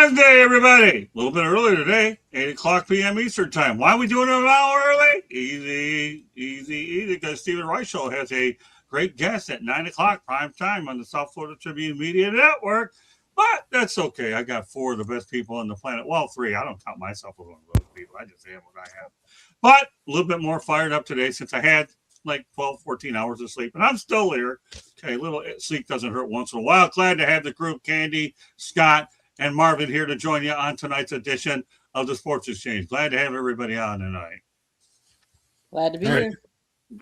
Wednesday, everybody. A little bit earlier today, 8 o'clock p.m. Eastern time. Why are we doing it an hour early? Easy, because Stephen Reichel has a great guest at 9 o'clock prime time on the South Florida Tribune Media Network. But that's okay. I got four of the best people on the planet. Well, three. I don't count myself as one of those people. I just have what I have. But a little bit more fired up today since I had like 12, 14 hours of sleep. And I'm still here. Okay, a little sleep doesn't hurt once in a while. Glad to have the group, Candy, Scott, and Marvin here to join you on tonight's edition of the Sports Exchange. Glad to have everybody on tonight. Glad to be here.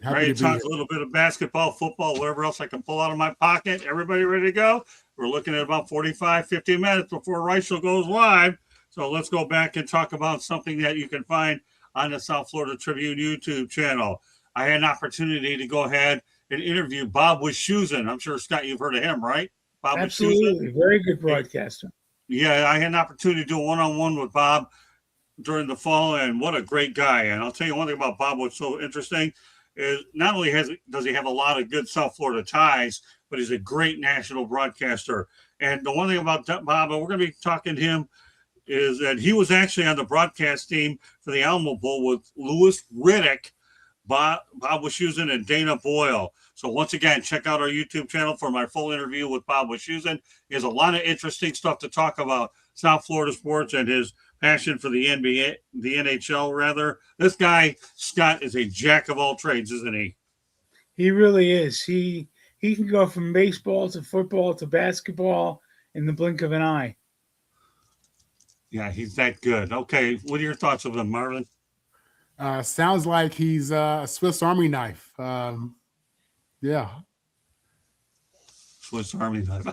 Ready to talk a little bit of basketball, football, whatever else I can pull out of my pocket. Everybody ready to go? We're looking at about 45, 50 minutes before Reichel goes live. So let's go back and talk about something that you can find on the South Florida Tribune YouTube channel. I had an opportunity to go ahead and interview Bob Wischusen. I'm sure, Scott, you've heard of him, right? Bob Absolutely. Wischusen. Very good broadcaster. Yeah, I had an opportunity to do a one-on-one with Bob during the fall, and what a great guy. And I'll tell you one thing about Bob, what's so interesting is not only does he have a lot of good South Florida ties, but he's a great national broadcaster. And the one thing about Bob, and we're going to be talking to him, is that he was actually on the broadcast team for the Alamo Bowl with Louis Riddick, Bob Wischusen, and Dana Boyle. So once again, check out our YouTube channel for my full interview with Bob Wischusen. He has a lot of interesting stuff to talk about South Florida sports and his passion for the NBA, the NHL rather. This guy, Scott, is a jack of all trades, isn't he? He really is. He can go from baseball to football to basketball in the blink of an eye. Yeah, he's that good. Okay, what are your thoughts of him, Marvin? Sounds like he's a Swiss Army knife. Yeah. Swiss Army knife.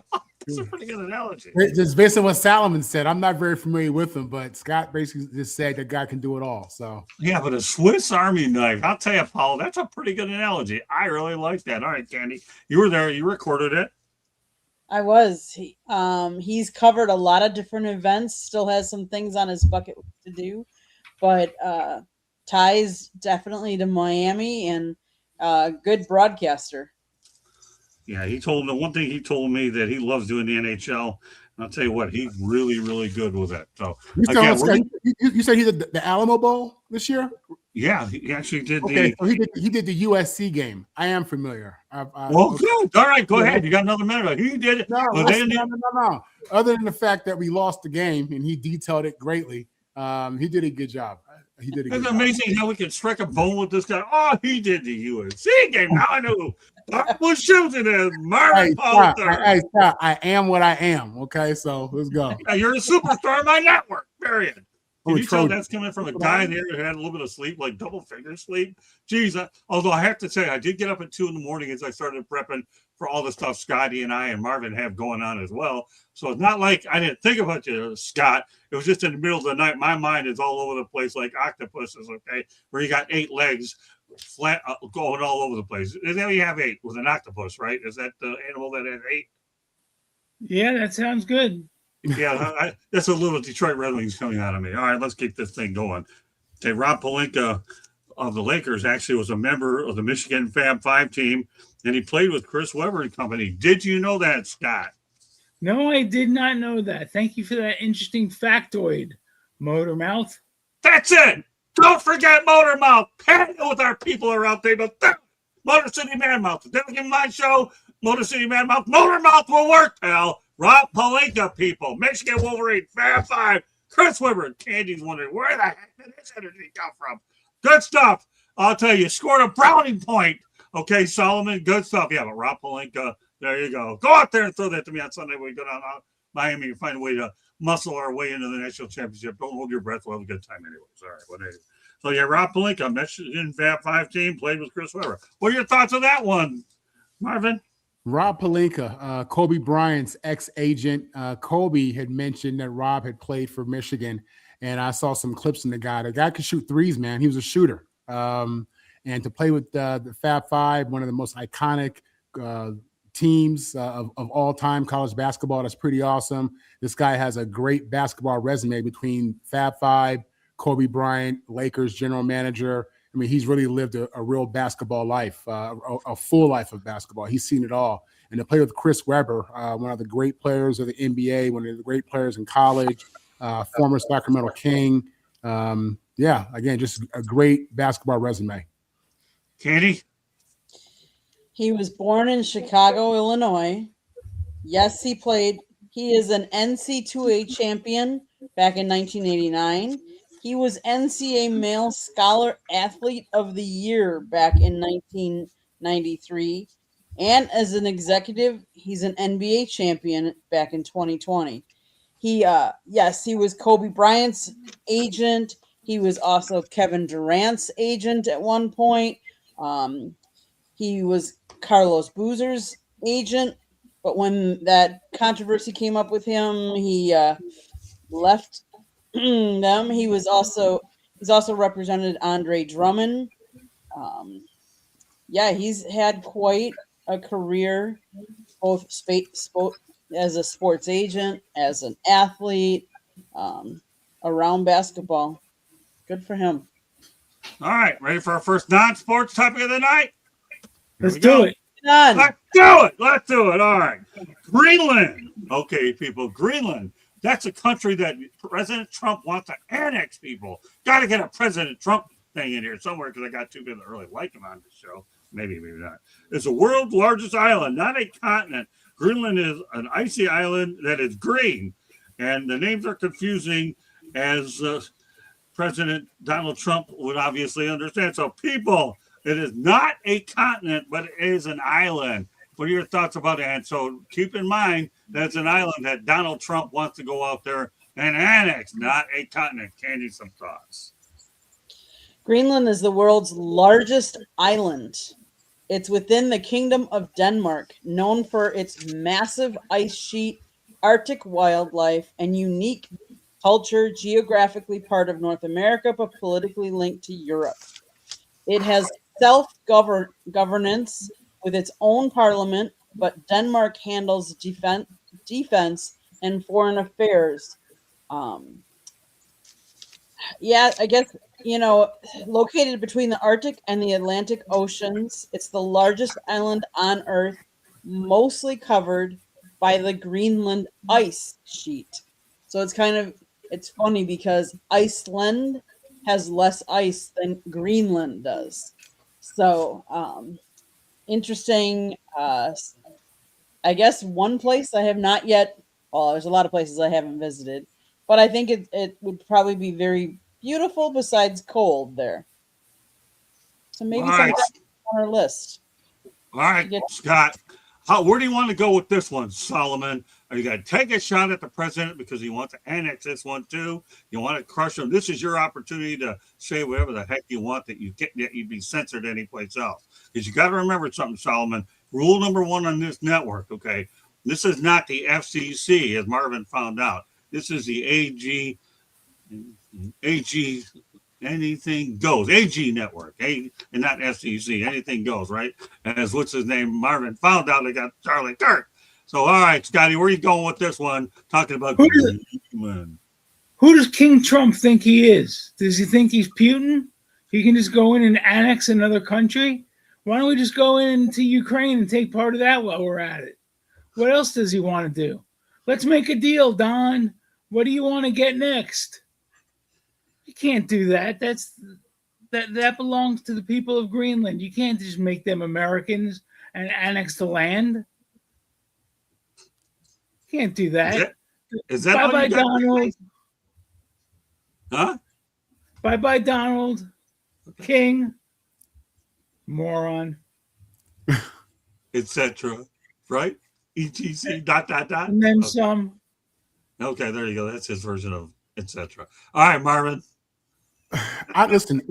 That's a pretty good analogy. Just based on what Salomon said, I'm not very familiar with him, but Scott basically just said that guy can do it all. So yeah, but a Swiss Army knife. I'll tell you, Paul, that's a pretty good analogy. I really like that. All right, Candy, you were there. You recorded it. I was. He's covered a lot of different events. Still has some things on his bucket to do, but ties definitely to Miami and good broadcaster. Yeah, he told me one thing. He told me that he loves doing the NHL. And I'll tell you what, he's really, really good with it. So you said he did the Alamo Bowl this year. Yeah, he actually did. Okay, so he did the USC game. I am familiar. Well, good. All right, go ahead. You got another minute. He did it. No. Other than the fact that we lost the game and he detailed it greatly, he did a good job. It's amazing how we can strike a bone with this guy. Oh, he did the USC game. Now I know. What shows it is Marvin Paul. I am what I am. Okay, so let's go. You're a superstar on my network. Period. Can you tell that's coming from a guy there who had a little bit of sleep, like double finger sleep? Jeez, although I have to say, I did get up at 2 a.m. as I started prepping for all the stuff Scotty and I and Marvin have going on as well. So it's not like I didn't think about you, Scott. It was just in the middle of the night. My mind is all over the place like octopuses, okay, where you got 8 legs flat going all over the place. Is that how you have 8 with an octopus, right? Is that the animal that has 8? Yeah, that sounds good. Yeah, that's a little Detroit Red Wings coming out of me. All right, let's keep this thing going. Okay, Rob Pelinka of the Lakers actually was a member of the Michigan Fab Five team, and he played with Chris Webber and company. Did you know that, Scott? No, I did not know that. Thank you for that interesting factoid, Motormouth. That's it. Don't forget Motormouth. Pair it with our people around there. Motor City Manmouth. Then we give my show, Motor City Manmouth. Motormouth will work, pal. Rob Pelinka, people. Michigan Wolverine, Fab Five. Chris Webber and Candy's wondering, where the heck did this energy come from? Good stuff. I'll tell you, scored a brownie point. Okay, Solomon, good stuff. Yeah, but Rob Pelinka, there you go. Go out there and throw that to me on Sunday when we go down to Miami and find a way to muscle our way into the national championship. Don't hold your breath. We'll have a good time anyways. All right, whatever. So, yeah, Rob Pelinka, Michigan Fab Five team, played with Chris Webber. What are your thoughts on that one, Marvin? Rob Pelinka, Kobe Bryant's ex-agent. Kobe had mentioned that Rob had played for Michigan, and I saw some clips in the guy. The guy could shoot threes, man. He was a shooter. And to play with the Fab Five, one of the most iconic teams of all time college basketball, that's pretty awesome. This guy has a great basketball resume between Fab Five, Kobe Bryant, Lakers general manager. I mean, he's really lived a real basketball life, a full life of basketball. He's seen it all. And to play with Chris Webber, one of the great players of the NBA, one of the great players in college, former Sacramento King. Yeah, again, just a great basketball resume. Candy? He was born in Chicago, Illinois. Yes, he played. He is an NC2A champion back in 1989. He was NCAA Male Scholar Athlete of the Year back in 1993. And as an executive, he's an NBA champion back in 2020. Yes, he was Kobe Bryant's agent. He was also Kevin Durant's agent at one point. He was Carlos Boozer's agent, but when that controversy came up with him, he left them. He's also represented Andre Drummond. Yeah, he's had quite a career, both as a sports agent, as an athlete, around basketball. Good for him. All right, ready for our first non-sports topic of the night? Here Let's we do go. it. Done. Let's do it. Let's do it. All right. Greenland. Okay, people. Greenland. That's a country that President Trump wants to annex, people. Got to get a President Trump thing in here somewhere because I got two people that really like him on the show. Maybe not. It's the world's largest island, not a continent. Greenland is an icy island that is green. And the names are confusing, as President Donald Trump would obviously understand. So, people, it is not a continent, but it is an island. What are your thoughts about that? And so keep in mind that it's an island that Donald Trump wants to go out there and annex, not a continent. Candy, some thoughts. Greenland is the world's largest island. It's within the Kingdom of Denmark, known for its massive ice sheet, Arctic wildlife, and unique culture, geographically part of North America, but politically linked to Europe. It has self-governance with its own parliament, but Denmark handles defense and foreign affairs. Yeah, I guess, located between the Arctic and the Atlantic Oceans, it's the largest island on Earth, mostly covered by the Greenland ice sheet. So it's funny because Iceland has less ice than Greenland does. So, interesting. I guess one place I have not yet, well, there's a lot of places I haven't visited, but I think it would probably be very beautiful besides cold there. So maybe All right. something on our list. All right, Scott. Where do you want to go with this one, Solomon? Are you going to take a shot at the president because you want to annex this one too? You want to crush him? This is your opportunity to say whatever the heck you want that you'd be censored anyplace else. Because you got to remember something, Solomon. Rule number one on this network, okay? This is not the FCC, as Marvin found out. This is the AG, anything goes. AG network, and not FCC. Anything goes, right? As what's his name? Marvin found out they got Charlie Kirk. So, all right, Scotty, where are you going with this one? Talking about Greenland. Who does King Trump think he is? Does he think he's Putin? He can just go in and annex another country? Why don't we just go into Ukraine and take part of that while we're at it? What else does he want to do? Let's make a deal, Don. What do you want to get next? You can't do that. That belongs to the people of Greenland. You can't just make them Americans and annex the land. You can't do that. Is that Bye-bye, Donald. Huh? Bye-bye, Donald. King. Moron. Etc. Right? ETC ... And then some. Okay, there you go. That's his version of etc. All right, Marvin. Listen,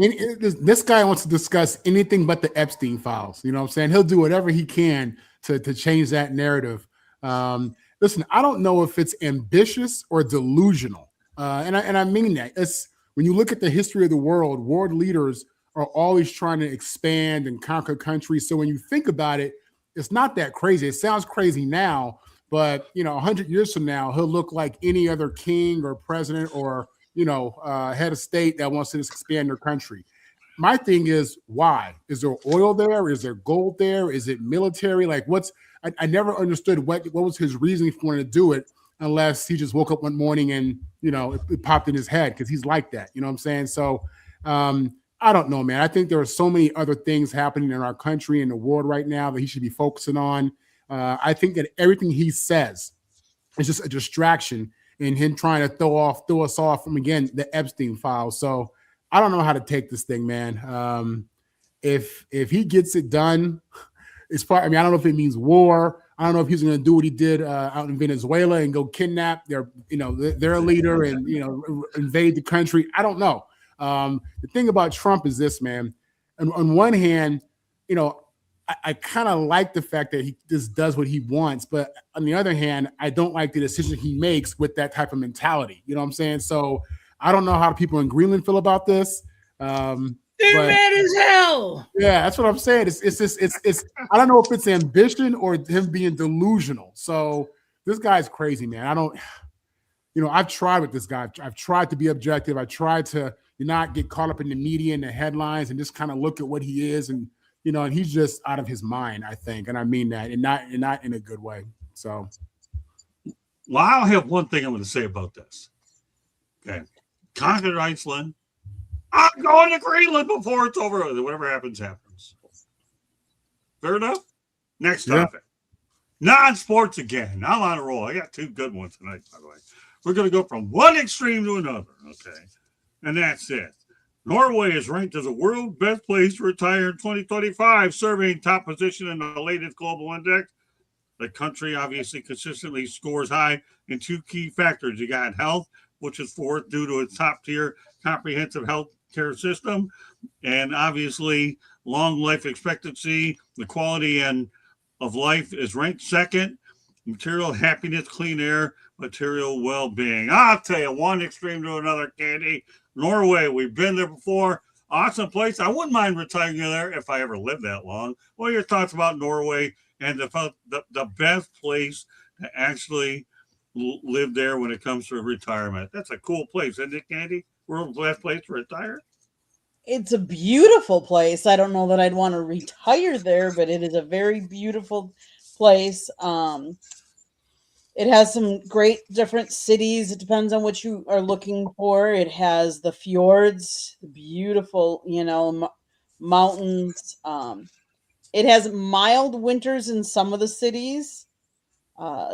this guy wants to discuss anything but the Epstein files. You know what I'm saying? He'll do whatever he can to change that narrative. Listen, I don't know if it's ambitious or delusional. And I mean that. It's when you look at the history of the world leaders are always trying to expand and conquer countries. So when you think about it, it's not that crazy. It sounds crazy now, but 100 years from now, he'll look like any other king or president or head of state that wants to just expand their country. My thing is, why? Is there oil there? Is there gold there? Is it military? Like I never understood what was his reasoning for wanting to do it. unless he just woke up one morning and, you know, it popped in his head because he's like that. You know what I'm saying? So I don't know, man. I think there are so many other things happening in our country and the world right now that he should be focusing on. I think that everything he says is just a distraction in him trying to throw us off from, again, the Epstein files. So I don't know how to take this thing, man. If he gets it done, it's probably, I mean, I don't know if it means war. I don't know if he's going to do what he did out in Venezuela and go kidnap their leader and, you know, invade the country. I don't know. The thing about Trump is this, man. And on one hand, you know, I kind of like the fact that he just does what he wants, but on the other hand, I don't like the decision he makes with that type of mentality. You know what I'm saying? So I don't know how people in Greenland feel about this. They're mad as hell. Yeah, that's what I'm saying. It's I don't know if it's ambition or him being delusional. So this guy's crazy, man. I don't, you know, I've tried with this guy. I've tried to be objective. I tried to not get caught up in the media and the headlines and just kind of look at what he is. And, you know, and he's just out of his mind, I think. And I mean that, and not in a good way. So. Well, I'll have one thing I'm going to say about this. Okay. Conquered Iceland. I'm going to Greenland before it's over. Whatever happens, happens. Fair enough? Next topic. Non-sports again. I'm on a roll. I got two good ones tonight, by the way. We're going to go from one extreme to another. Okay. And that's it. Norway is ranked as the world's best place to retire in 2025, surveying top position in the latest global index. The country obviously consistently scores high in two key factors. You got health, which is fourth due to its top-tier comprehensive health care system, and obviously long life expectancy. The quality of life is ranked second. Material happiness, clean air, material well-being. I'll tell you, one extreme to another, Candy. Norway, we've been there before. Awesome place. I wouldn't mind retiring there if I ever lived that long. What are your thoughts about Norway and the best place to actually live there when it comes to retirement? That's a cool place, isn't it, Candy? World's best place to retire? It's a beautiful place. I don't know that I'd want to retire there, but it is a very beautiful place. It has some great different cities. It depends on what you are looking for. It has the fjords, the beautiful, you know, mountains. It has mild winters in some of the cities.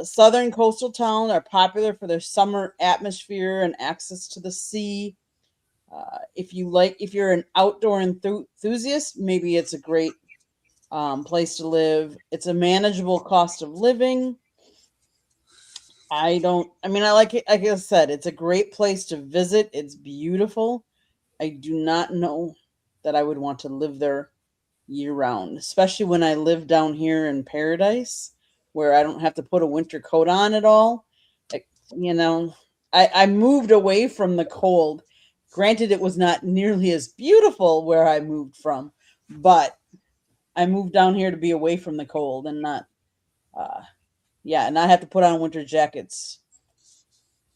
Southern coastal towns are popular for their summer atmosphere and access to the sea. If you're an outdoor enthusiast, maybe it's a great place to live. It's a manageable cost of living. I like it. Like I said, it's a great place to visit. It's beautiful. I do not know that I would want to live there year round, especially when I live down here in Paradise, where I don't have to put a winter coat on at all. You know, I moved away from the cold. Granted, it was not nearly as beautiful where I moved from, but I moved down here to be away from the cold and not have to put on winter jackets.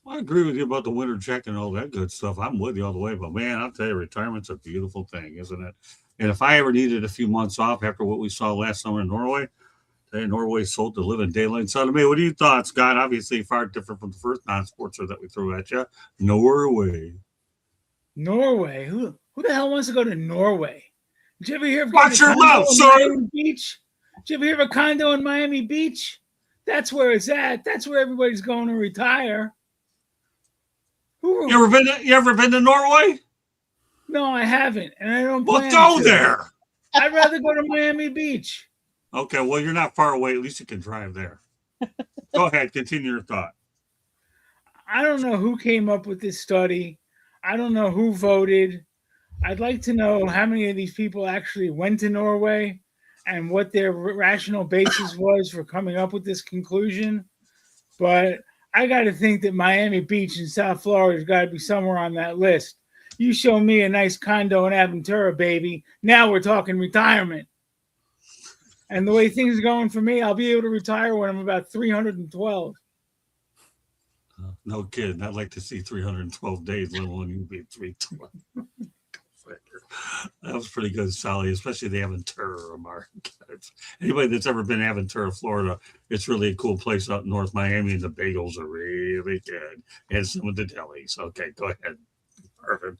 I agree with you about the winter jacket and all that good stuff. I'm with you all the way, but man, I'll tell you, retirement's a beautiful thing, isn't it? And if I ever needed a few months off after what we saw last summer in Norway, Norway sold to live in daylight son of me. What are your thoughts, Scott? Obviously, far different from the first non-sportser that we threw at you. Norway. Who the hell wants to go to Norway? Did you ever hear of Watch your mouth, sir. Miami Beach? Did you ever hear of a condo in Miami Beach? That's where it's at. That's where everybody's going to retire. You ever been to Norway? No, I haven't, and I don't. Well, go there. I'd rather go to Miami Beach. Okay, well, you're not far away. At least you can drive there. Go ahead. Continue your thought. I don't know who came up with this study. I don't know who voted. I'd like to know how many of these people actually went to Norway and what their rational basis was for coming up with this conclusion. But I got to think that Miami Beach in South Florida has got to be somewhere on that list. You show me a nice condo in Aventura, baby. Now we're talking retirement. And the way things are going for me, I'll be able to retire when I'm about 312. No kidding. I'd like to see 312 days, let alone you be 312. That was pretty good, Sally, especially the Aventura remark. Anybody that's ever been to Aventura, Florida, it's really a cool place out in North Miami, and the bagels are really good. And some of the delis. Okay, go ahead. Perfect.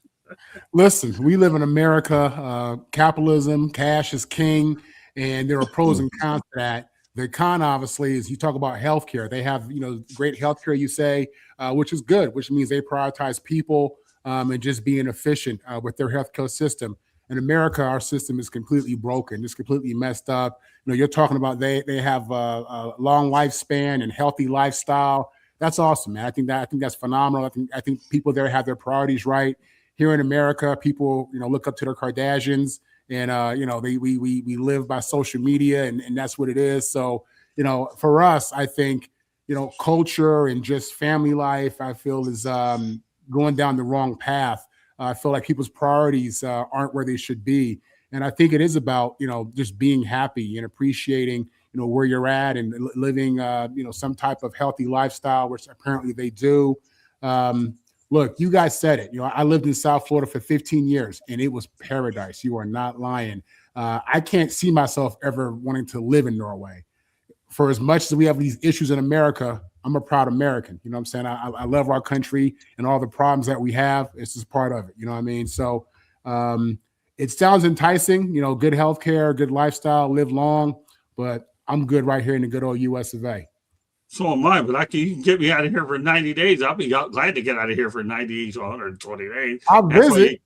Listen, we live in America. Capitalism, cash is king, and there are pros and cons to that. The con, obviously, is you talk about healthcare. They have, great healthcare. You say, which is good, which means they prioritize people and just being efficient with their healthcare system. In America, our system is completely broken. It's completely messed up. You're talking about they have a long lifespan and healthy lifestyle. That's awesome, man. I think that's phenomenal. I think people there have their priorities right. Here in America, people, look up to their Kardashians and, we live by social media and that's what it is. So, for us, I think, culture and just family life, I feel is going down the wrong path. I feel like people's priorities aren't where they should be. And I think it is about, just being happy and appreciating, where you're at and living, some type of healthy lifestyle, which apparently they do. Look, you guys said it. I lived in South Florida for 15 years and it was paradise. You are not lying. I can't see myself ever wanting to live in Norway. For as much as we have these issues in America, I'm a proud American. You know what I'm saying? I love our country and all the problems that we have. It's just part of it. You know what I mean? So it sounds enticing, good healthcare, good lifestyle, live long, but I'm good right here in the good old US of A. So am I, but you can get me out of here for 90 days. I'll be glad to get out of here for 90 to 120 days. I'll visit.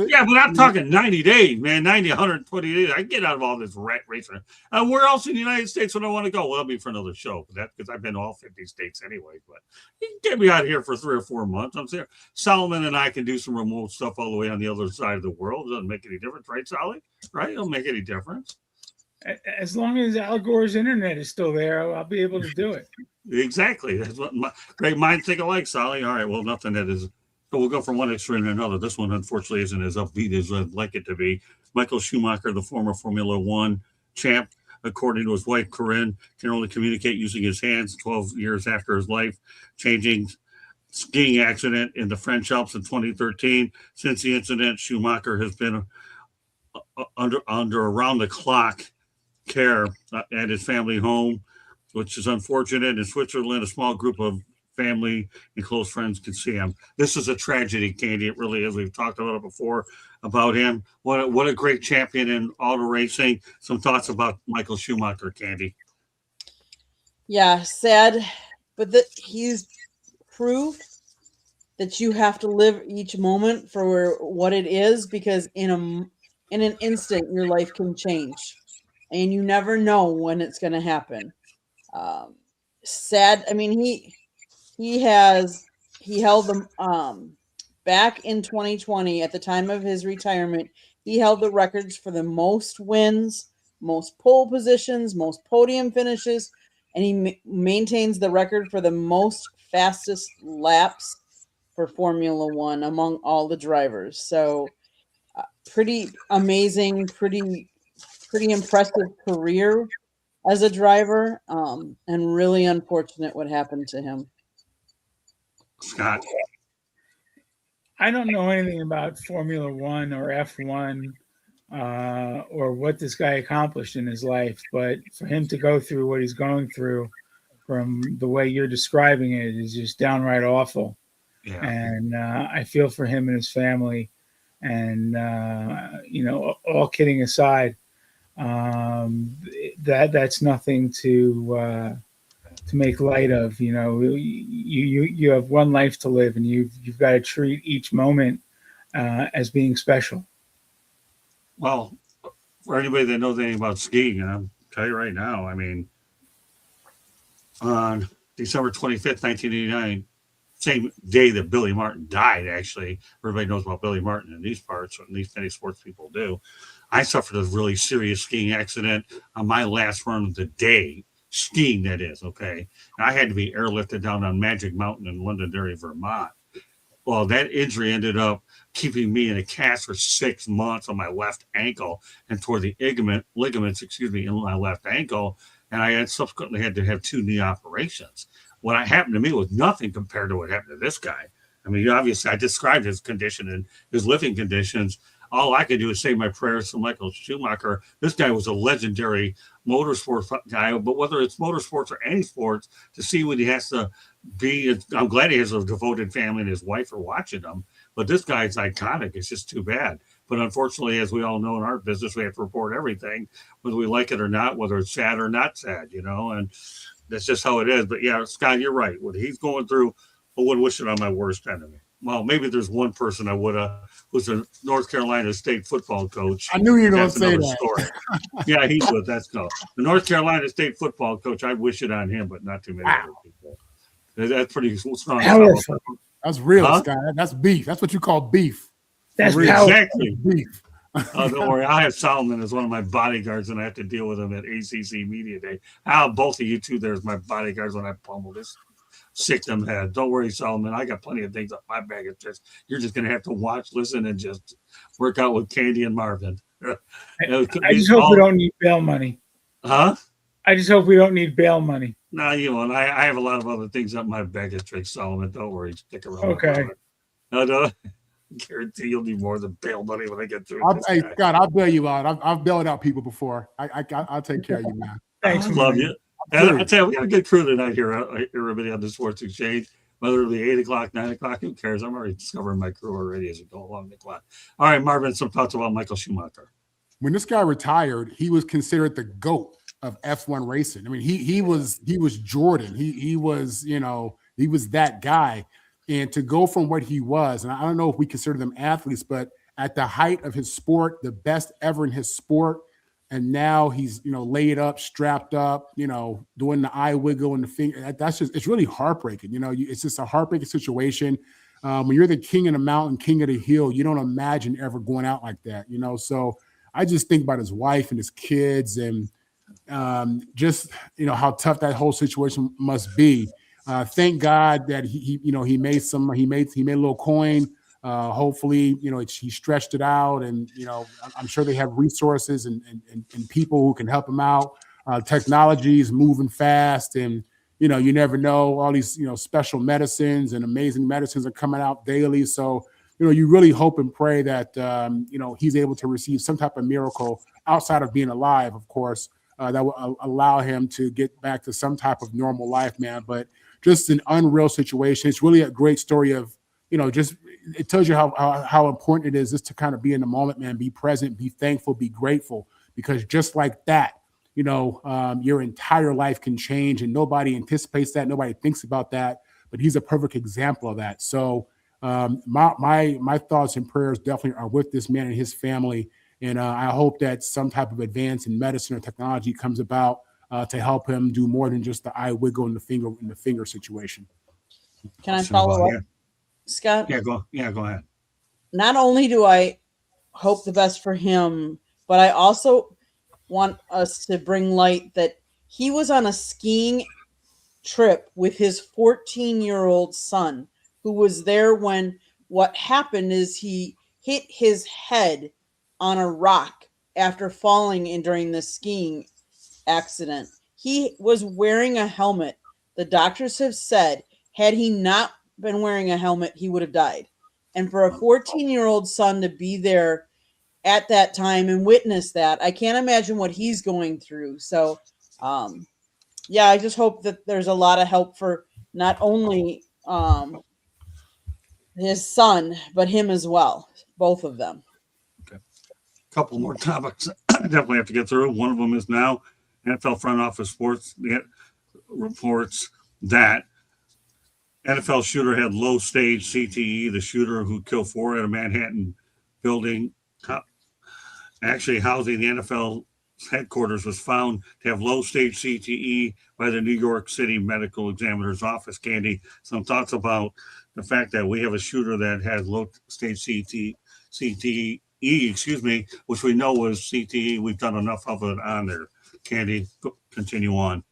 Yeah, but I'm talking 90 days, man. 90, 120 days. I can get out of all this rat race. Where else in the United States would I want to go? Well, that'll be for another show. Because I've been to all 50 states anyway. But you can get me out of here for 3 or 4 months. I'm saying Solomon and I can do some remote stuff all the way on the other side of the world. It doesn't make any difference, right, Solly? Right? It don't make any difference. As long as Al Gore's internet is still there, I'll be able to do it. Exactly. That's what great minds think alike, Solly. All right. Well, nothing that is. So we'll go from one extreme to another. This one, unfortunately, isn't as upbeat as I'd like it to be. Michael Schumacher, the former Formula One champ, according to his wife, Corinne, can only communicate using his hands 12 years after his life-changing skiing accident in the French Alps in 2013. Since the incident, Schumacher has been under around-the-clock care at his family home, which is unfortunate. In Switzerland, a small group of family and close friends can see him. This is a tragedy, Candy. It really is. We've talked about it before about him. What a great champion in auto racing. Some thoughts about Michael Schumacher, Candy. Yeah, sad, but he's proof that you have to live each moment for what it is, because in an instant your life can change and you never know when it's going to happen. Sad. I mean, he held them back in 2020 at the time of his retirement. He held the records for the most wins, most pole positions, most podium finishes, and he maintains the record for the most fastest laps for Formula One among all the drivers. So pretty amazing, pretty impressive career as a driver, and really unfortunate what happened to him. Scott. I don't know anything about Formula One or F1 or what this guy accomplished in his life, but for him to go through what he's going through from the way you're describing it is just downright awful. Yeah. And I feel for him and his family. And, all kidding aside, that's nothing to make light of. You have one life to live, and you've got to treat each moment as being special. Well, for anybody that knows anything about skiing, and I'll tell you right now, I mean, on December 25th, 1989, same day that Billy Martin died, actually, everybody knows about Billy Martin in these parts, or at least many sports people do. I suffered a really serious skiing accident on my last run of the day, skiing, that is, okay? And I had to be airlifted down on Magic Mountain in Londonderry, Vermont. Well, that injury ended up keeping me in a cast for 6 months on my left ankle and tore the ligaments, in my left ankle. And I subsequently had to have 2 knee operations. What happened to me was nothing compared to what happened to this guy. I mean, obviously, I described his condition and his living conditions. all I could do is say my prayers for Michael Schumacher. This guy was a legendary motorsports guy, but whether it's motorsports or any sports, to see what he has to be, I'm glad he has a devoted family and his wife are watching him. But this guy's iconic. It's just too bad. But unfortunately, as we all know in our business, we have to report everything, whether we like it or not, whether it's sad or not sad, and that's just how it is. But yeah, Scott, you're right. What he's going through, I wouldn't wish it on my worst enemy. Well, maybe there's one person I would have, who's a North Carolina State football coach. I knew you were going to That's say another that. story. Yeah, he's good. That's cool. The North Carolina State football coach, I'd wish it on him, but not too many other people. That's pretty strong. Powerful. That's real, Huh? Scott. That's beef. That's what you call beef. That's real. powerful. Exactly. Beef. Oh, don't worry. I have Solomon as one of my bodyguards, and I have to deal with him at ACC Media Day. I'll both of you two there as my bodyguards when I pummel this sick them head. Don't worry, Solomon. I got plenty of things up my bag of tricks. You're just going to have to watch, listen, and just work out with Candy and Marvin. I just hope we don't need bail money. Huh? I just hope we don't need bail money. No, you won't. I have a lot of other things up my bag of tricks, Solomon. Don't worry. Stick around. Okay. No. Guarantee you'll need more than bail money when I get through. Hey, Scott, I'll bail you out. I've bailed out people before. I'll take care of you, man. Thanks, I love man. you. And I tell you, we got a good crew tonight here, everybody on the Sports Exchange. Whether it be 8 o'clock, 9 o'clock, who cares? I'm already discovering my crew already as we go along the clock. All right, Marvin, some thoughts about Michael Schumacher. When this guy retired, he was considered the GOAT of F1 racing. I mean, he was Jordan. He was, he was that guy. And to go from what he was, and I don't know if we consider them athletes, but at the height of his sport, the best ever in his sport, and now he's, laid up, strapped up, doing the eye wiggle and the finger. It's really heartbreaking. It's just a heartbreaking situation. When you're the king of the mountain, king of the hill, you don't imagine ever going out like that, So I just think about his wife and his kids and just, how tough that whole situation must be. Thank God that he made a little coin. Hopefully, he stretched it out, and I'm sure they have resources and people who can help him out. Technology is moving fast, and you never know. All these special medicines and amazing medicines are coming out daily. So you really hope and pray that he's able to receive some type of miracle outside of being alive, of course, that will allow him to get back to some type of normal life, man. But just an unreal situation. It's really a great story of, just it tells you how important it is just to kind of be in the moment, man, be present, be thankful, be grateful, because just like that, your entire life can change, and nobody anticipates that. Nobody thinks about that, but he's a perfect example of that. So my thoughts and prayers definitely are with this man and his family. And I hope that some type of advance in medicine or technology comes about to help him do more than just the eye wiggle in the finger situation. Can I follow up, Scott? Yeah, go ahead. Not only do I hope the best for him, but I also want us to bring light that he was on a skiing trip with his 14-year-old son, who was there when what happened is he hit his head on a rock after falling during the skiing accident. He was wearing a helmet. The doctors have said, had he not been wearing a helmet, he would have died. And for a 14-year-old son to be there at that time and witness that, I can't imagine what he's going through. So, I just hope that there's a lot of help for not only his son, but him as well, both of them. Couple more topics I definitely have to get through. One of them is now NFL front office sports reports that NFL shooter had low stage CTE. The shooter who killed 4 at a Manhattan building, actually housing the NFL headquarters, was found to have low stage CTE by the New York City Medical Examiner's Office. Candy, some thoughts about the fact that we have a shooter that has low stage CTE, which we know was CTE. We've done enough of it on there. Candy, continue on.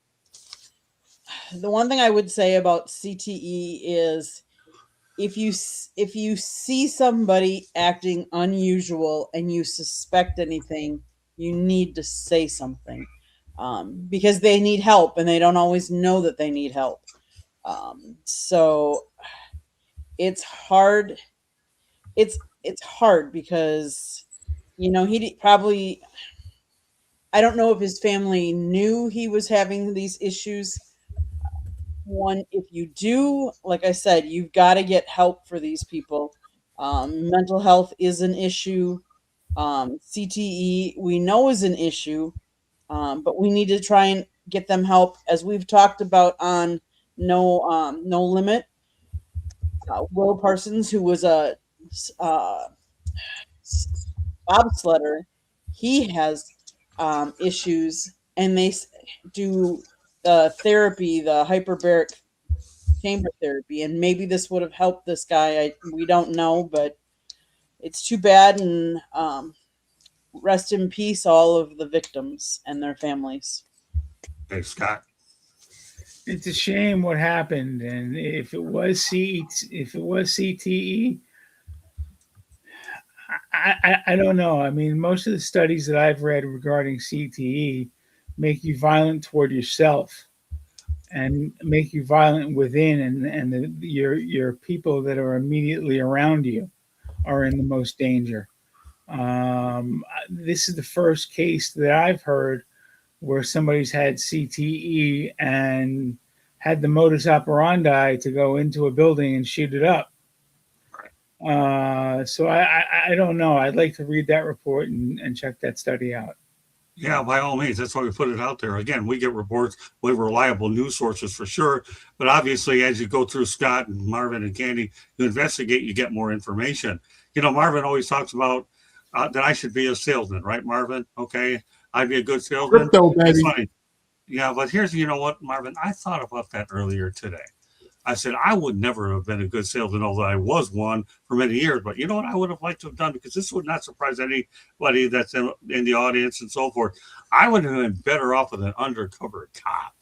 The one thing I would say about CTE is if you see somebody acting unusual and you suspect anything, you need to say something, because they need help and they don't always know that they need help. So it's hard. It's hard because Probably, I don't know if his family knew he was having these issues. One, if you do, like I said, you've got to get help for these people. Mental health is an issue. CTE, we know, is an issue, but we need to try and get them help, as we've talked about on No Limit. Will Parsons, who was a uh, bobsledder, he has issues, and they do the therapy, the hyperbaric chamber therapy, and maybe this would have helped this guy. We don't know, but it's too bad, and rest in peace, all of the victims and their families. Hey, Scott. It's a shame what happened, and if it was CTE, I don't know. I mean, most of the studies that I've read regarding CTE make you violent toward yourself and make you violent within, and your people that are immediately around you are in the most danger. This is the first case that I've heard where somebody's had CTE and had the modus operandi to go into a building and shoot it up. So I don't know. I'd like to read that report and check that study out. Yeah, by all means. That's why we put it out there. Again, we get reports with reliable news sources for sure. But obviously, as you go through Scott and Marvin and Candy, you investigate, you get more information. Marvin always talks about that I should be a salesman, right, Marvin? Okay, I'd be a good salesman. Crypto, baby. It's funny. Yeah, but here's, what, Marvin? I thought about that earlier today. I said, I would never have been a good salesman, although I was one for many years. But you know what I would have liked to have done? Because this would not surprise anybody that's in the audience and so forth. I would have been better off with an undercover cop.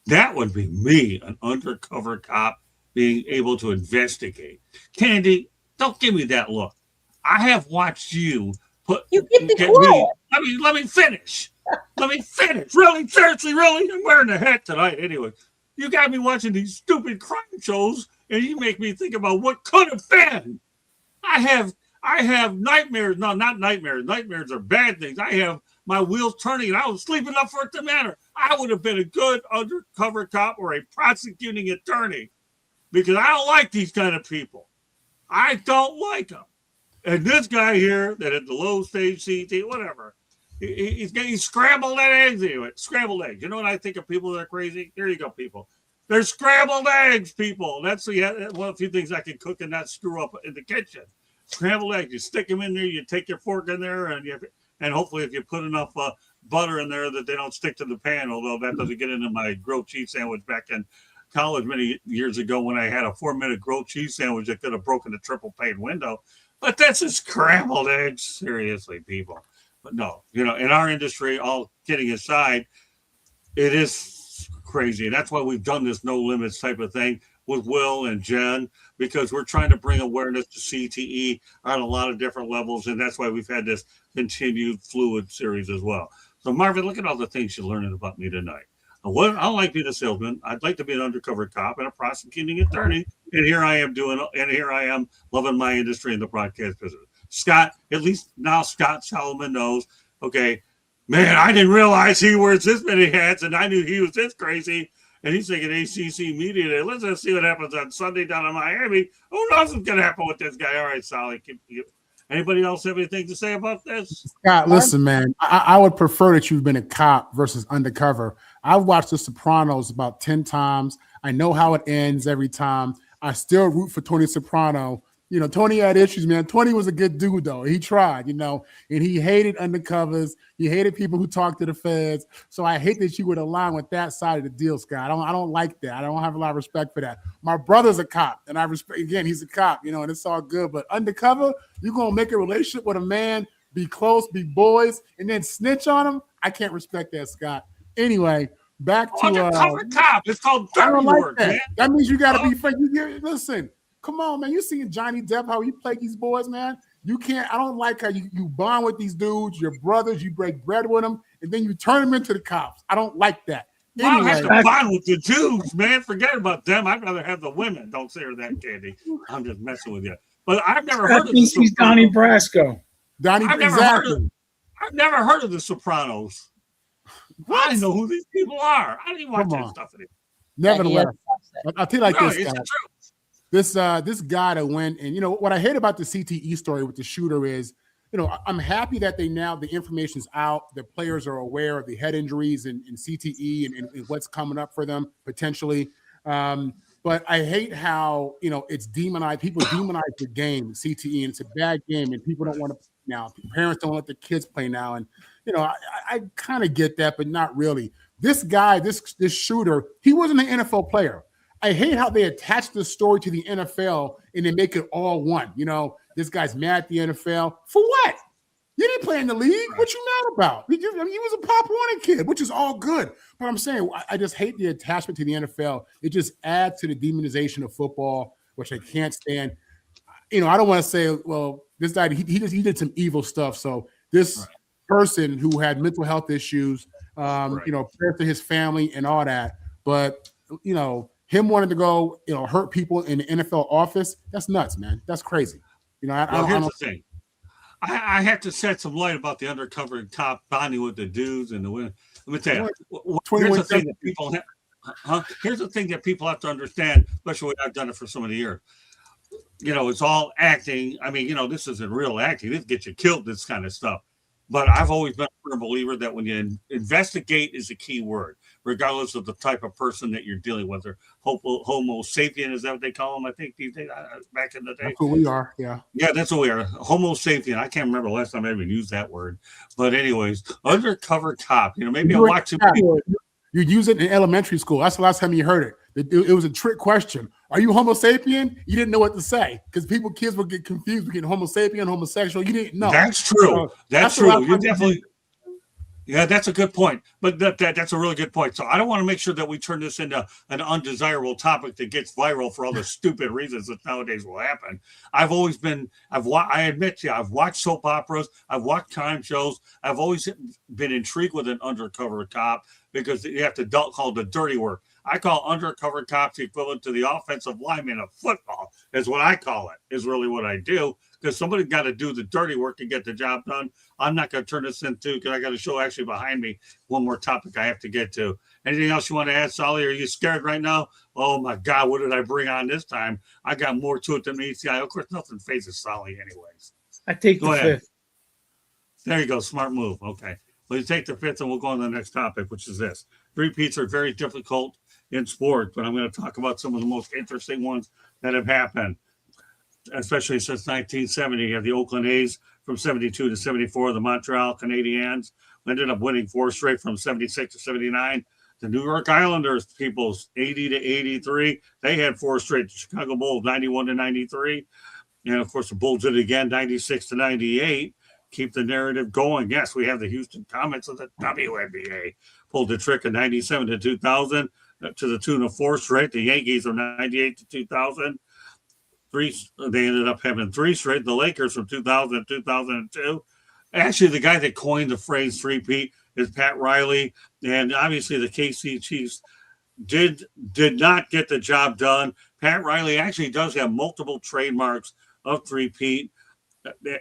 That would be me, an undercover cop, being able to investigate. Candy, don't give me that look. I have watched you You get me. Let me finish. Really? Seriously, really? I'm wearing a hat tonight anyway. You got me watching these stupid crime shows, and you make me think about what could have been. I have nightmares. No, not nightmares. Nightmares are bad things. I have my wheels turning, and I was sleeping up for it to matter. I would have been a good undercover cop or a prosecuting attorney, because I don't like these kind of people. I don't like them. And this guy here that at the low stage CT, whatever, he's getting scrambled eggs anyway. Scrambled eggs. You know what I think of people that are crazy? Here you go, people. They're scrambled eggs, people. That's one of the few things I can cook and not screw up in the kitchen. Scrambled eggs. You stick them in there. You take your fork in there, and hopefully if you put enough butter in there that they don't stick to the pan, although that doesn't get into my grilled cheese sandwich back in college many years ago when I had a 4-minute grilled cheese sandwich that could have broken the triple pane window. But that's a scrambled eggs. Seriously, people. But no, in our industry, all kidding aside, it is crazy. And that's why we've done this no limits type of thing with Will and Jen, because we're trying to bring awareness to CTE on a lot of different levels. And that's why we've had this continued fluid series as well. So Marvin, look at all the things you're learning about me tonight. I don't like being a salesman. I'd like to be an undercover cop and a prosecuting attorney. And here I am loving my industry in the broadcast business. Scott, at least now Scott Solomon knows, okay, man, I didn't realize he wears this many hats, and I knew he was this crazy. And he's thinking ACC Media Day. Let's just see what happens on Sunday down in Miami. Who knows what's going to happen with this guy? All right, Sally. Anybody else have anything to say about this? Scott, listen, man, I would prefer that you've been a cop versus undercover. I've watched The Sopranos about 10 times. I know how it ends every time. I still root for Tony Soprano. Tony had issues, man. Tony was a good dude, though. He tried, and he hated undercovers. He hated people who talked to the feds. So I hate that you would align with that side of the deal, Scott. I don't like that. I don't have a lot of respect for that. My brother's a cop, and I respect, again, he's a cop, and it's all good. But undercover, you're going to make a relationship with a man, be close, be boys, and then snitch on him? I can't respect that, Scott. Anyway, back to undercover cop. It's called dirty work, man. That means you got to be friends. Listen. Come on, man. You seen Johnny Depp, how he played these boys, man? You can't. I don't like how you bond with these dudes, your brothers, you break bread with them, and then you turn them into the cops. I don't like that. Anyway, I have to bond with the dudes, man. Forget about them. I'd rather have the women. Don't say her that, Candy. I'm just messing with you. But I've never heard of this. He's Donnie Brasco. Donnie, I've never exactly. I've never heard of the Sopranos. What? I don't know who these people are. I didn't even watch Come that on. stuff anymore. Nevertheless, Yeah, I'll tell you like Really, this, it's guy. the truth. This guy that went, and what I hate about the CTE story with the shooter is, I'm happy that the information's out, the players are aware of the head injuries and CTE and what's coming up for them potentially. But I hate how it's demonized. People demonize the game, CTE, and it's a bad game, and people don't want to now. Parents don't let the kids play now, and I kind of get that, but not really. This guy, this shooter, he wasn't an NFL player. I hate how they attach the story to the NFL and they make it all one. This guy's mad at the NFL. For what? You didn't play in the league. Right. What you mad about? He was a Pop Warner kid, which is all good. But I'm saying I just hate the attachment to the NFL. It just adds to the demonization of football, which I can't stand. I don't want to say, well, this guy, he did some evil stuff. So this person who had mental health issues, prayers to his family and all that. But, him wanting to go, hurt people in the NFL office, that's nuts, man. That's crazy. Here's the thing. I have to shed some light about the undercover cop bonding with the dudes and the women. Let me tell you. Here's the thing that people here's the thing that people have to understand, especially when I've done it for so many years. It's all acting. I mean, this isn't real acting. This gets you killed, this kind of stuff. But I've always been a firm believer that when you investigate is a key word, regardless of the type of person that you're dealing with. Or Homo sapien, is that what they call them? I think these days, back in the day. That's who we are, yeah. Yeah, that's what we are. Homo sapien. I can't remember the last time I even used that word. But anyways, undercover cop. Maybe I watch it. You use it in elementary school. That's the last time you heard it. It was a trick question. Are you Homo sapien? You didn't know what to say because kids would get confused between Homo sapien and homosexual. You didn't know. That's true. That's true. You definitely. Yeah, that's a good point. But that's a really good point. So I don't want to make sure that we turn this into an undesirable topic that gets viral for all the stupid reasons that nowadays will happen. I admit to you, I've watched soap operas. I've watched crime shows. I've always been intrigued with an undercover cop because you have to call the dirty work. I call undercover cops equivalent to the offensive lineman of football, is what I call it, is really what I do, because somebody's got to do the dirty work to get the job done. I'm not going to turn this into, because I got a show actually behind me, one more topic I have to get to. Anything else you want to add, Solly? Are you scared right now? Oh, my God, what did I bring on this time? I got more to it than me. See, of course, nothing phases Solly anyways. I take the fifth. There you go. Smart move. Okay. Well, you take the fifth, and we'll go on to the next topic, which is this. Three-peats are very difficult in sport, but I'm going to talk about some of the most interesting ones that have happened, especially since 1970. You have the Oakland A's from 72 to 74, the Montreal Canadiens ended up winning 4 straight from 76 to 79. The New York Islanders, people's 80 to 83, they had 4 straight. The Chicago Bulls, 91 to 93. And, of course, the Bulls did it again, 96 to 98. Keep the narrative going. Yes, we have the Houston Comets of the WNBA. Pulled the trick in 97 to 2000 to the tune of 4 straight. The Yankees from 98 to 2000. They ended up having 3 straight. The Lakers from 2000 to 2002. Actually, the guy that coined the phrase three-peat is Pat Riley. And obviously the KC Chiefs did not get the job done. Pat Riley actually does have multiple trademarks of three-peat.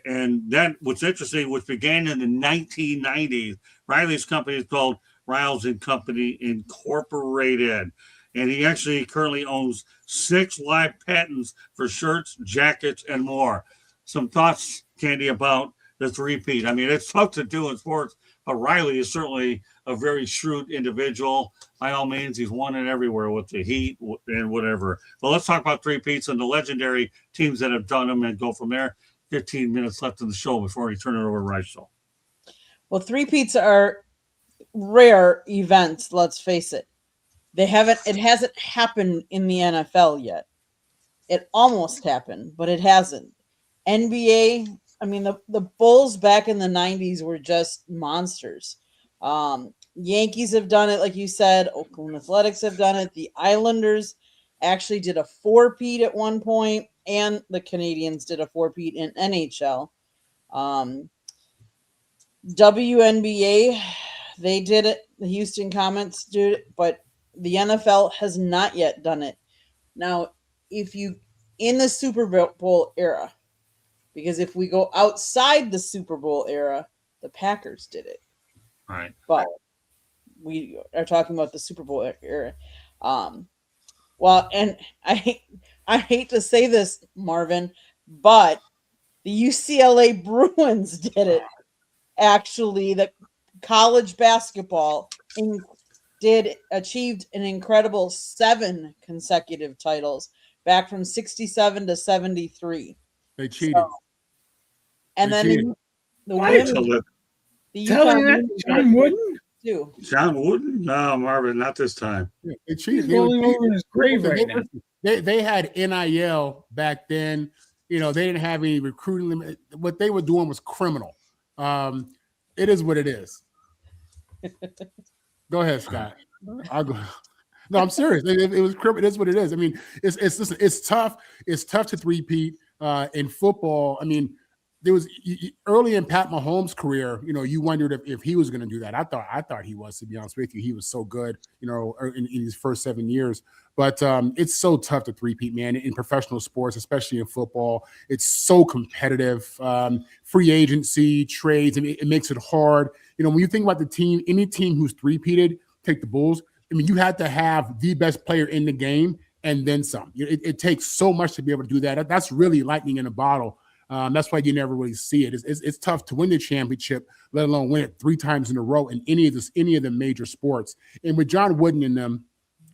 And then what's interesting, which began in the 1990s, Riley's company is called Riles and Company Incorporated. And he actually currently owns 6 live patents for shirts, jackets, and more. Some thoughts, Candy, about the three-peat. I mean, it's tough to do in sports, but Riley is certainly a very shrewd individual. By all means, he's won it everywhere with the Heat and whatever. But let's talk about three-peats and the legendary teams that have done them and go from there. 15 minutes left in the show before we turn it over to Rachel. Well, three-peats are rare events, let's face it. It hasn't happened in the NFL yet. It almost happened, but it hasn't. NBA, I mean, the Bulls back in the 90s were just monsters. Yankees have done it, like you said. Oakland Athletics have done it. The Islanders actually did a 4-peat at one point, and the Canadians did a 4-peat in NHL. WNBA, they did it. The Houston Comets did it, but the NFL has not yet done it. Now, if you, in the Super Bowl era, because if we go outside the Super Bowl era, the Packers did it. Right. But we are talking about the Super Bowl era. Well, and I hate to say this, Marvin, but the UCLA Bruins did it. Actually, the college basketball achieved an incredible 7 consecutive titles back from 67 to 73. They cheated. So, and They then cheated. the What? women, the Telling Utah that women John Wooden? too. John Wooden? No, Marvin, not this time. They He's cheated. They were rolling over in his grave right now. They had NIL back then. You know, they didn't have any recruiting limit. What they were doing was criminal. It is what it is. Go ahead, Scott. I'll go. No, I'm serious. It was criminal. It is what it is. I mean, listen, it's tough. It's tough to three-peat in football. I mean, there was early in Pat Mahomes' career, you know, you wondered if he was going to do that. I thought he was, to be honest with you. He was so good, you know, in his first 7 years. But it's so tough to three-peat, man, in professional sports, especially in football. It's so competitive. Free agency, trades, and it makes it hard. You know, when you think about the team, any team who's three-peated, take the Bulls. I mean, you had to have the best player in the game and then some. It takes so much to be able to do that. That's really lightning in a bottle. That's why you never really see it. It's tough to win the championship, let alone win it 3 times in a row in any of the major sports. And with John Wooden and them,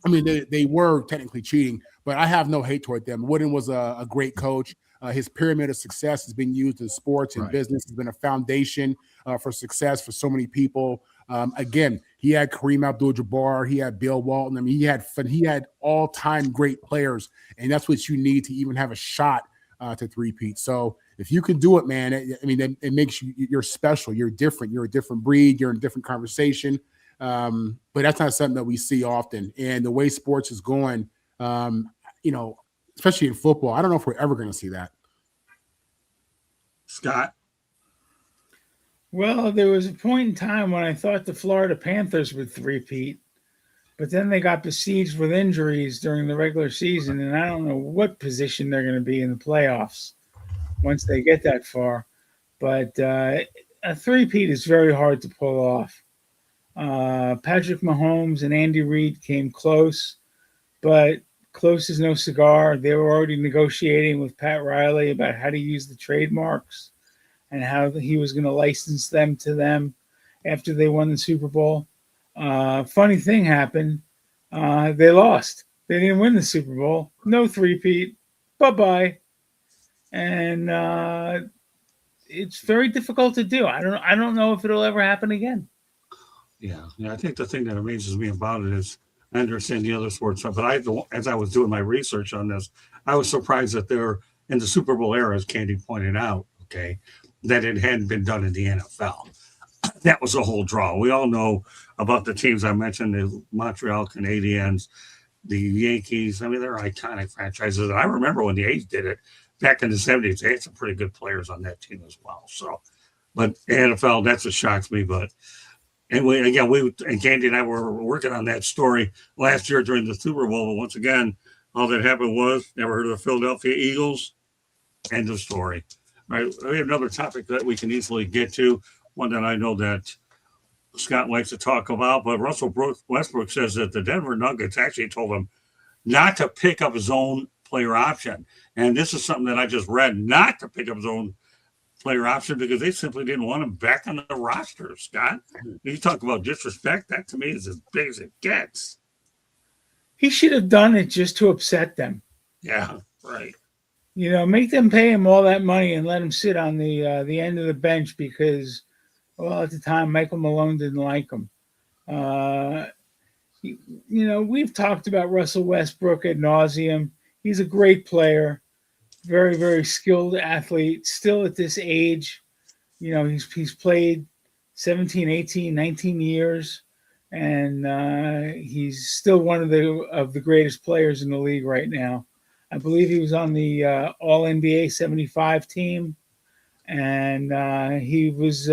I mean, they were technically cheating, but I have no hate toward them. Wooden was a great coach. His pyramid of success has been used in sports and business. Has been a foundation for success for so many people. Again, he had Kareem Abdul-Jabbar, he had Bill Walton. I mean, he had all-time great players, and that's what you need to even have a shot to three-peat. So if you can do it, man, it makes you're special. You're different. You're a different breed. You're in a different conversation. But that's not something that we see often. And the way sports is going, you know, especially in football, I don't know if we're ever going to see that. Scott? Well, there was a point in time when I thought the Florida Panthers would three-peat, but then they got besieged with injuries during the regular season, and I don't know what position they're going to be in the playoffs once they get that far. But a three-peat is very hard to pull off. Patrick Mahomes and Andy Reid came close, but close is no cigar. They were already negotiating with Pat Riley about how to use the trademarks and how he was going to license them to them after they won the Super Bowl. Funny thing happened. They lost. They didn't win the Super Bowl. No three-peat. Bye-bye. And it's very difficult to do. I don't know if it'll ever happen again. Yeah. I think the thing that amazes me about it is I understand the other sports, but as I was doing my research on this, I was surprised that they're in the Super Bowl era, as Candy pointed out, okay, that it hadn't been done in the NFL. That was a whole draw. We all know about the teams I mentioned, the Montreal Canadiens, the Yankees. I mean, they're iconic franchises. And I remember when the A's did it back in the 70s, they had some pretty good players on that team as well. So, but NFL, that's what shocks me. But and we and Candy and I were working on that story last year during the Super Bowl. But once again, all that happened was never heard of the Philadelphia Eagles. End of story. All right, we have another topic that we can easily get to, one that I know that Scott likes to talk about, but Russell Westbrook says that the Denver Nuggets actually told him not to pick up his own player option. And this is something that I just read, not to pick up his own player option because they simply didn't want him back on the roster, Scott. You talk about disrespect, that to me is as big as it gets. He should have done it just to upset them. Yeah, right. You know, make them pay him all that money and let him sit on the end of the bench because, well, at the time, Michael Malone didn't like him. You know, we've talked about Russell Westbrook ad nauseum. He's a great player, very, very skilled athlete, still at this age. You know, he's played 17, 18, 19 years, and he's still one of the greatest players in the league right now. I believe he was on the All-NBA 75 team, and he's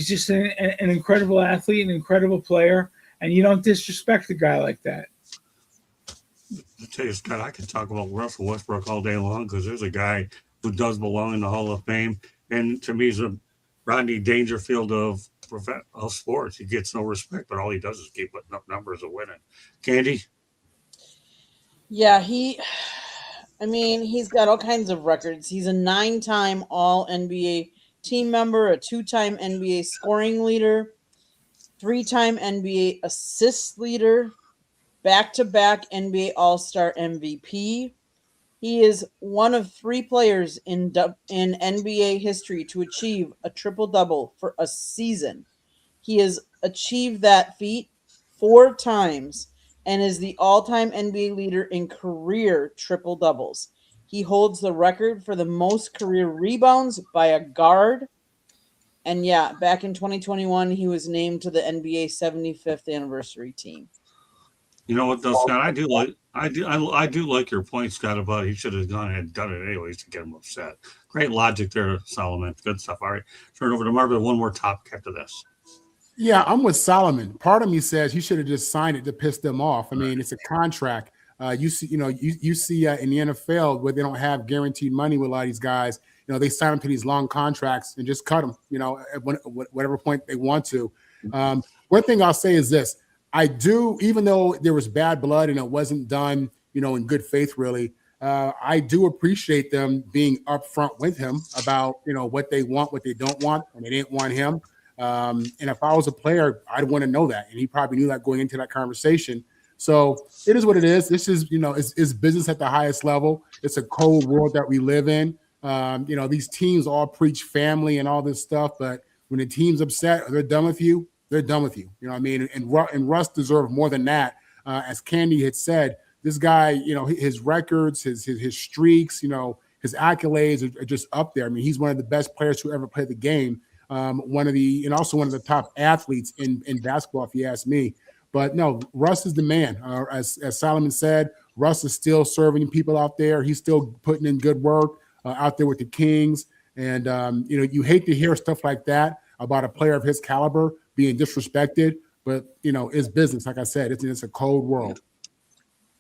just an incredible athlete, an incredible player, and you don't disrespect a guy like that. I tell you, Scott, I could talk about Russell Westbrook all day long because there's a guy who does belong in the Hall of Fame. And to me, he's a Rodney Dangerfield of sports. He gets no respect, but all he does is keep putting up numbers of winning. Candy? Yeah, he's got all kinds of records. He's a 9-time All NBA team member, a 2-time NBA scoring leader, 3-time NBA assist leader, back-to-back NBA All-Star MVP. He is one of 3 players in NBA history to achieve a triple-double for a season. He has achieved that feat 4 times and is the all-time NBA leader in career triple-doubles. He holds the record for the most career rebounds by a guard. And yeah, back in 2021, he was named to the NBA 75th anniversary team. You know what, though, Scott? I do like your point, Scott, about he should have gone ahead and done it anyways to get him upset. Great logic there, Solomon. Good stuff. All right, turn it over to Marvin. One more topic after this. Yeah, I'm with Solomon. Part of me says he should have just signed it to piss them off. I mean, it's a contract. You see in the NFL where they don't have guaranteed money with a lot of these guys. They sign them to these long contracts and just cut them. At whatever point they want to. One thing I'll say is this: I do, even though there was bad blood and it wasn't done, in good faith, really. I do appreciate them being upfront with him about what they want, what they don't want, and they didn't want him. And if I was a player, I'd want to know that. And he probably knew that going into that conversation. So it is what it is. This is, is business at the highest level. It's a cold world that we live in. These teams all preach family and all this stuff. But when the team's upset or they're done with you, they're done with you. You know what I mean? And Russ deserved more than that. As Candy had said, this guy, his records, his streaks, his accolades are just up there. I mean, he's one of the best players who ever played the game. And also one of the top athletes in basketball, if you ask me. But no, Russ is the man. As Solomon said, Russ is still serving people out there. He's still putting in good work out there with the Kings. And, you hate to hear stuff like that about a player of his caliber being disrespected. But, it's business. Like I said, it's a cold world.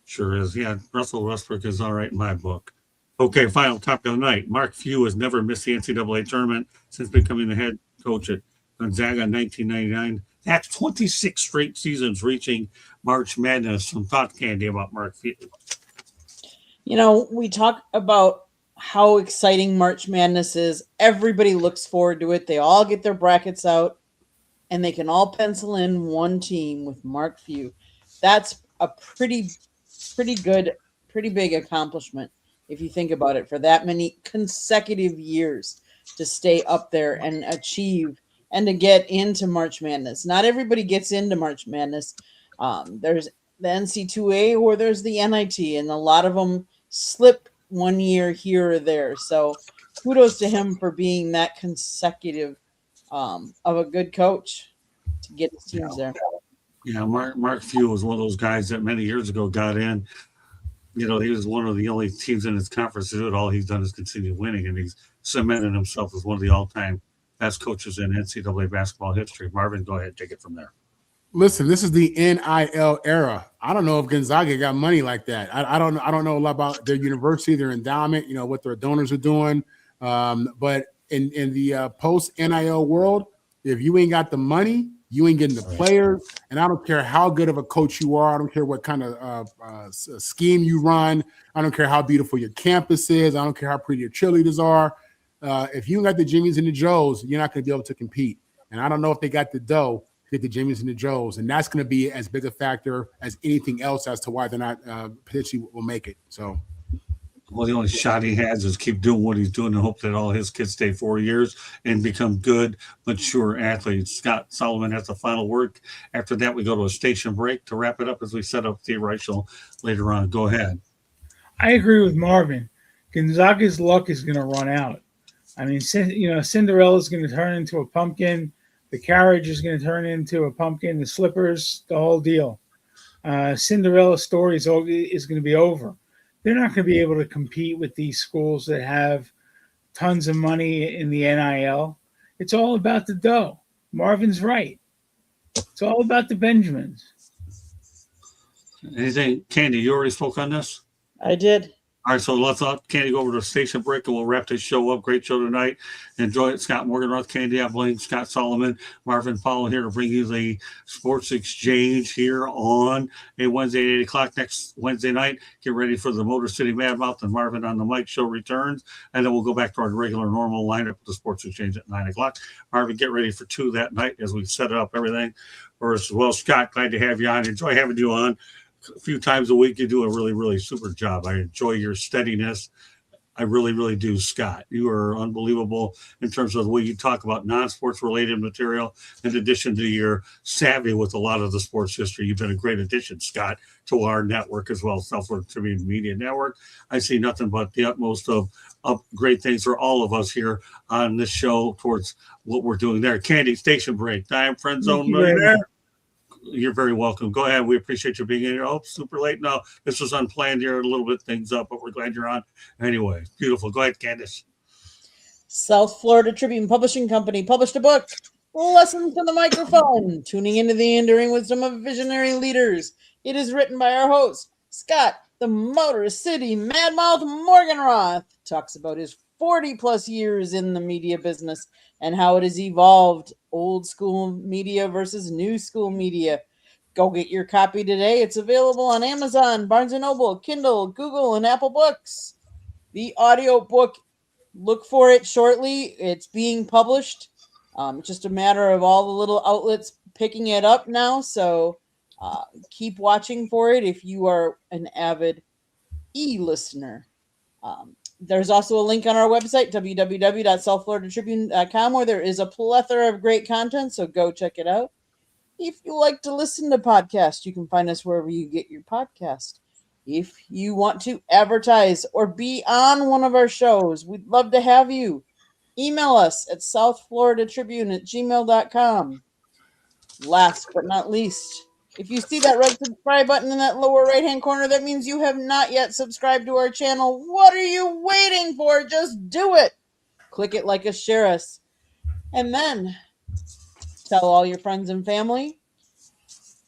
Sure is. Yeah, Russell Westbrook is all right in my book. Okay, final topic of the night. Mark Few has never missed the NCAA tournament since becoming the head coach at Gonzaga in 1999. That's 26 straight seasons reaching March Madness. Some thought, Candy, about Mark Few. We talk about how exciting March Madness is. Everybody looks forward to it. They all get their brackets out, and they can all pencil in one team with Mark Few. That's a pretty good, pretty big accomplishment. If you think about it, for that many consecutive years to stay up there and achieve and to get into March Madness. Not everybody gets into March Madness. There's the NC2A or there's the NIT, and a lot of them slip one year here or there. So kudos to him for being that consecutive of a good coach to get his teams there. Yeah, Mark Few was one of those guys that many years ago got in. He was one of the only teams in his conference to do it. All he's done is continue winning, and he's cemented himself as one of the all-time best coaches in NCAA basketball history. Marvin, go ahead, take it from there. Listen, this is the NIL era. I don't know if Gonzaga got money like that. I don't know a lot about their university, their endowment, what their donors are doing. But in the post-NIL world, if you ain't got the money, you ain't getting the players. And I don't care how good of a coach you are. I don't care what kind of scheme you run. I don't care how beautiful your campus is. I don't care how pretty your cheerleaders are. If you ain't got the Jimmies and the Joes, you're not going to be able to compete. And I don't know if they got the dough to get the Jimmies and the Joes. And that's going to be as big a factor as anything else as to why they're not potentially will make it. So. Well, the only shot he has is keep doing what he's doing and hope that all his kids stay 4 years and become good, mature athletes. Scott Solomon has the final word. After that, we go to a station break to wrap it up as we set up the Rachel later on. Go ahead. I agree with Marvin. Gonzaga's luck is going to run out. I mean, Cinderella's going to turn into a pumpkin. The carriage is going to turn into a pumpkin. The slippers, the whole deal. Cinderella's story is going to be over. They're not going to be able to compete with these schools that have tons of money in the NIL. It's all about the dough. Marvin's right. It's all about the Benjamins. Anything, Candy, you already spoke on this? I did. All right, so let's let Candy go over to station break and we'll wrap this show up. Great show tonight. Enjoy it. Scott Morgan, Candy Abling, Scott Solomon, Marvin Powell here to bring you the Sports Exchange here on a Wednesday at 8 o'clock next Wednesday night. Get ready for the Motor City Madmouth and Marvin on the Mic show returns. And then we'll go back to our regular normal lineup with the Sports Exchange at 9 o'clock. Marvin, get ready for 2 that night as we set it up everything. As well, Scott, glad to have you on. Enjoy having you on. A few times a week. You do a really, really super job. I enjoy your steadiness. I really, really do, Scott. You are unbelievable in terms of the way you talk about non-sports related material, in addition to your savvy with a lot of the sports history. You've been a great addition, Scott, to our network as well, South Florida Tribune Media Network. I see nothing but the utmost of great things for all of us here on this show towards what we're doing there. Candy, station break time, Friend Zone Millionaire. You're very welcome. Go ahead. We appreciate you being here. Oh, super late. No, this was unplanned here. A little bit things up, but we're glad you're on. Anyway, beautiful. Go ahead, Candace. South Florida Tribune Publishing Company published a book, Lessons from the Microphone, tuning into the enduring wisdom of visionary leaders. It is written by our host, Scott, the Motor City Madmouth Morganroth. Talks about his 40-plus years in the media business and how it has evolved, old school media versus new school media. Go get your copy today. It's available on Amazon, Barnes & Noble, Kindle, Google, and Apple Books. The audio book, look for it shortly. It's being published. Just a matter of all the little outlets picking it up now. So keep watching for it if you are an avid e-listener. There's also a link on our website, www.southfloridatribune.com, where there is a plethora of great content, so go check it out. If you like to listen to podcasts, you can find us wherever you get your podcast. If you want to advertise or be on one of our shows, we'd love to have you. Email us at southfloridatribune@gmail.com. Last but not least, if you see that red subscribe button in that lower right-hand corner, that means you have not yet subscribed to our channel. What are you waiting for? Just do it. Click it, like us, share us. And then tell all your friends and family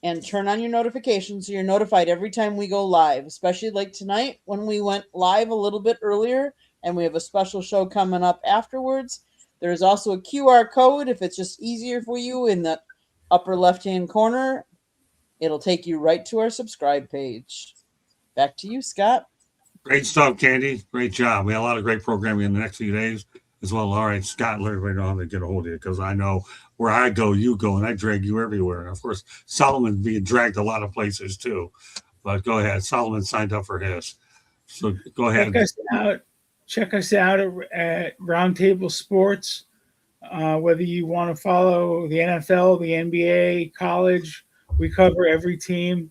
and turn on your notifications so you're notified every time we go live, especially like tonight when we went live a little bit earlier and we have a special show coming up afterwards. There's also a QR code if it's just easier for you in the upper left-hand corner. It'll take you right to our subscribe page. Back to you, Scott. Great stuff, Candy. Great job. We have a lot of great programming in the next few days as well. All right, Scott, let everybody know how to get a hold of you because I know where I go, you go, and I drag you everywhere. And of course, Solomon being dragged a lot of places too. But go ahead. Solomon signed up for his. So go ahead. Check us out at Roundtable Sports. Whether you want to follow the NFL, the NBA, college, we cover every team.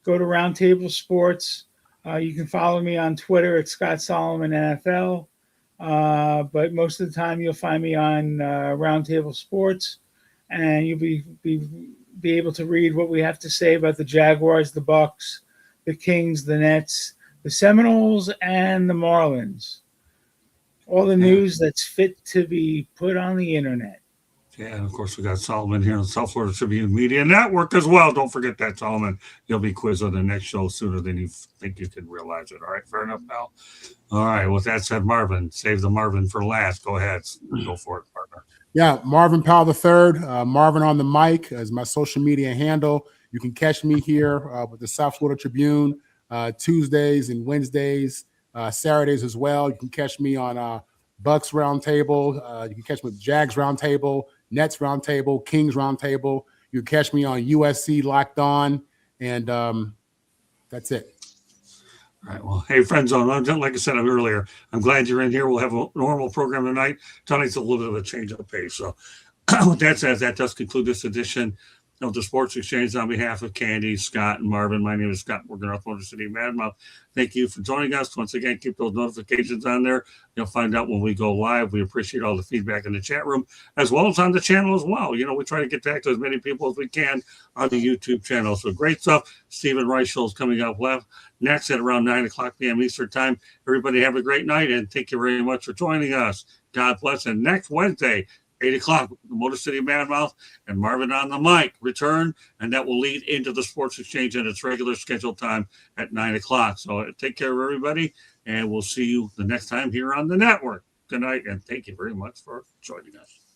Go to Roundtable Sports. You can follow me on Twitter at Scott Solomon NFL. But most of the time you'll find me on Roundtable Sports, and you'll be able to read what we have to say about the Jaguars, the Bucks, the Kings, the Nets, the Seminoles, and the Marlins. All the news that's fit to be put on the internet. Yeah, and of course, we got Solomon here on the South Florida Tribune Media Network as well. Don't forget that, Solomon. You'll be quizzed on the next show sooner than you think you can realize it. All right, fair enough, pal. All right, with that said, Marvin, save the Marvin for last. Go ahead. Go for it, partner. Yeah, Marvin Powell III, Marvin on the Mic is my social media handle. You can catch me here with the South Florida Tribune Tuesdays and Wednesdays, Saturdays as well. You can catch me on Bucks Roundtable. You can catch me with Jags Roundtable, Nets Roundtable, Kings Roundtable. You can catch me on USC Locked On, and that's it. All right. Well, hey, Friend Zone, like I said earlier, I'm glad you're in here. We'll have a normal program tonight. Tonight's a little bit of a change of pace. So with that said, that does conclude this edition of the Sports Exchange. On behalf of Candy, Scott, and Marvin, my name is Scott Morgan, Motor City Madmouth. Thank you for joining us. Once again, keep those notifications on there. You'll find out when we go live. We appreciate all the feedback in the chat room, as well as on the channel as well. You know, we try to get back to as many people as we can on the YouTube channel. So great stuff. Stephen Reichel is coming up next at around 9 o'clock p.m. Eastern Time. Everybody have a great night, and thank you very much for joining us. God bless. And next Wednesday, 8 o'clock, the Motor City Madmouth and Marvin on the mic return, and that will lead into the Sports Exchange at its regular scheduled time at 9 o'clock. So take care of everybody, and we'll see you the next time here on the network. Good night, and thank you very much for joining us.